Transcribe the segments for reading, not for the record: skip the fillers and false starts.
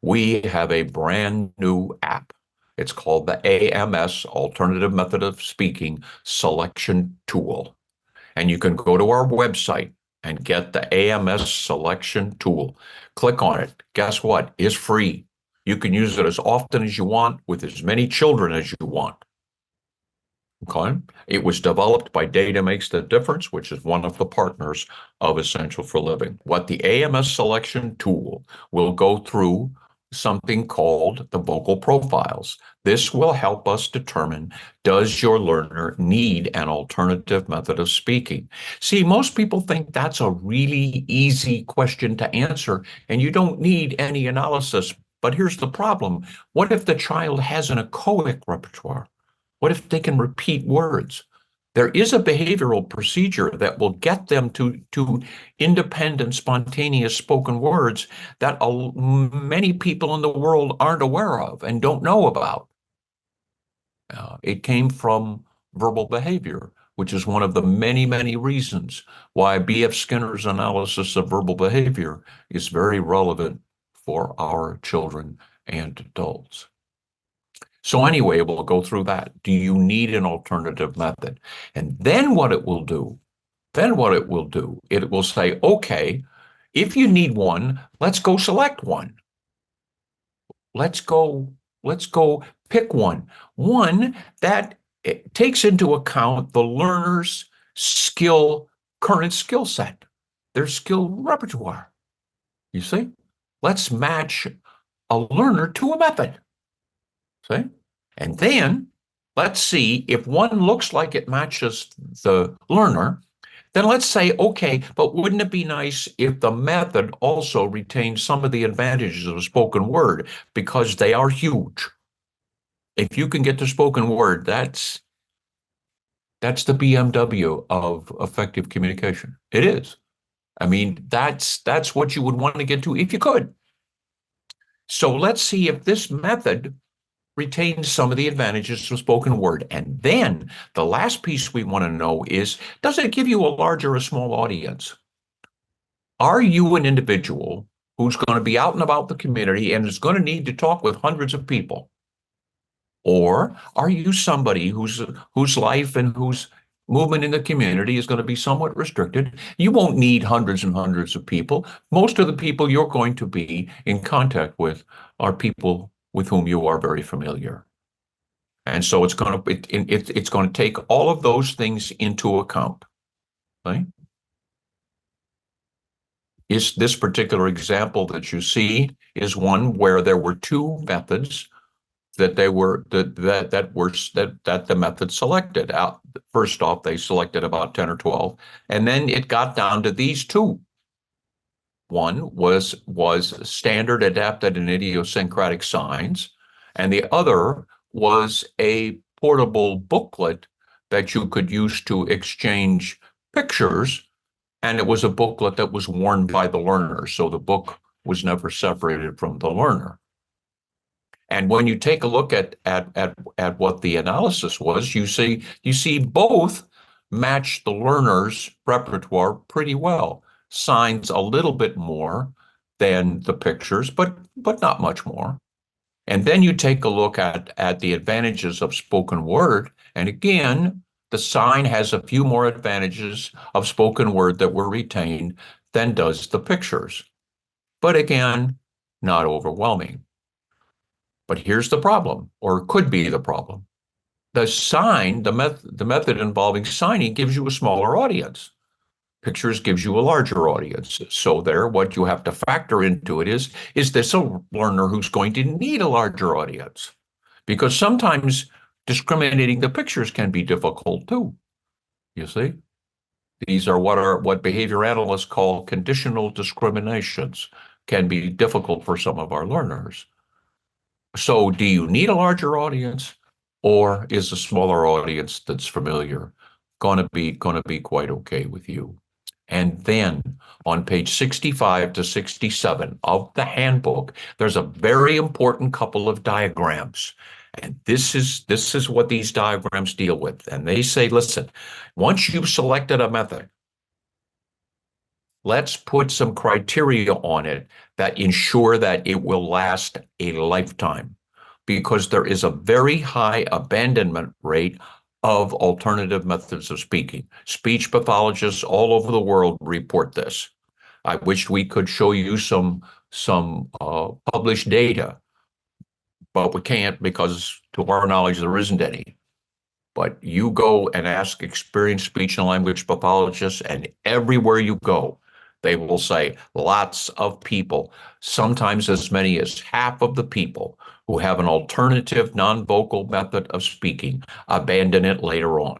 we have a brand new app. It's called the AMS, Alternative Method of Speaking Selection Tool. And you can go to our website and get the AMS selection tool. Click on it. Guess what? It's free. You can use it as often as you want with as many children as you want. Okay. It was developed by Data Makes the Difference, which is one of the partners of Essential for Living. What the AMS selection tool will go through something called the vocal profiles. This will help us determine, does your learner need an alternative method of speaking? See, most people think that's a really easy question to answer, and you don't need any analysis. But here's the problem. What if the child has an echoic repertoire? What if they can repeat words? There is a behavioral procedure that will get them to independent, spontaneous spoken words that many people in the world aren't aware of and don't know about. It came from verbal behavior, which is one of the many, many reasons why B.F. Skinner's analysis of verbal behavior is very relevant for our children and adults. So anyway, we'll go through that. Do you need an alternative method? And then what it will do, it will say, okay, if you need one, let's go select one. Let's go pick one. One that takes into account the learner's current skill set, their skill repertoire. You see? Let's match a learner to a method. See? And then let's see if one looks like it matches the learner, then let's say, okay, but wouldn't it be nice if the method also retains some of the advantages of spoken word because they are huge. If you can get to spoken word, that's the BMW of effective communication. It is. I mean, that's what you would want to get to if you could. So let's see if this method retains some of the advantages of spoken word. And then the last piece we want to know is, does it give you a large or a small audience? Are you an individual who's going to be out and about the community and is going to need to talk with hundreds of people? Or are you somebody whose life and whose movement in the community is going to be somewhat restricted? You won't need hundreds and hundreds of people. Most of the people you're going to be in contact with are people with whom you are very familiar. And so it's going to take all of those things into account. Right? Is this particular example that you see is one where there were two methods that the method selected out. First off, they selected about 10 or 12, and then it got down to these two. One was standard, adapted, and idiosyncratic signs, and the other was a portable booklet that you could use to exchange pictures, and it was a booklet that was worn by the learner, so the book was never separated from the learner. And when you take a look at what the analysis was, you see both match the learner's repertoire pretty well. Signs a little bit more than the pictures, but not much more. And then you take a look at the advantages of spoken word, and again, the sign has a few more advantages of spoken word that were retained than does the pictures. But again, not overwhelming. But here's the problem, or could be the problem. The method involving signing gives you a smaller audience. Pictures gives you a larger audience. So what you have to factor into it is this a learner who's going to need a larger audience? Because sometimes discriminating the pictures can be difficult too, you see? These are what behavior analysts call conditional discriminations, can be difficult for some of our learners. So do you need a larger audience, or is a smaller audience that's familiar going to be quite okay with you? And then on page 65 to 67 of the handbook, there's a very important couple of diagrams. And this is what these diagrams deal with. And they say, listen, once you've selected a method, Let's put some criteria on it that ensure that it will last a lifetime, because there is a very high abandonment rate of alternative methods of speaking. Speech pathologists all over the world report this. I wish we could show you some published data, but we can't because, to our knowledge, there isn't any. But you go and ask experienced speech and language pathologists, and everywhere you go, they will say lots of people, sometimes as many as half of the people who have an alternative non-vocal method of speaking abandon it later on.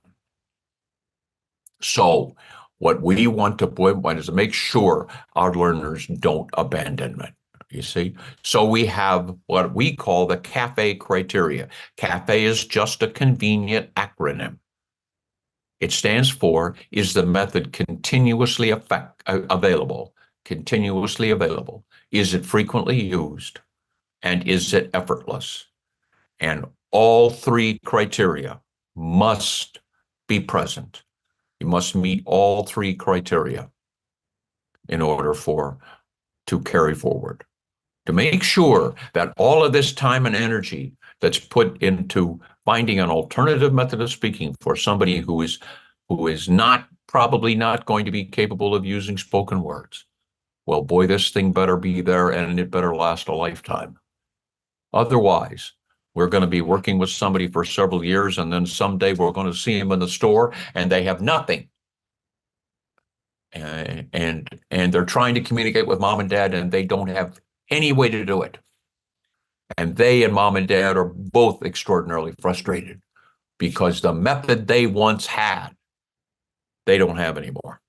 So what we want to put is to make sure our learners don't abandon it. You see, so we have what we call the CAFE criteria. CAFE is just a convenient acronym. It stands for, is the method continuously available? Continuously available. Is it frequently used? And is it effortless? And all three criteria must be present. You must meet all three criteria in order to carry forward. To make sure that all of this time and energy that's put into finding an alternative method of speaking for somebody who is probably not going to be capable of using spoken words. Well, boy, this thing better be there, and it better last a lifetime. Otherwise, we're going to be working with somebody for several years, and then someday we're going to see them in the store and they have nothing. And they're trying to communicate with mom and dad, and they don't have any way to do it. And they and mom and dad are both extraordinarily frustrated because the method they once had, they don't have anymore.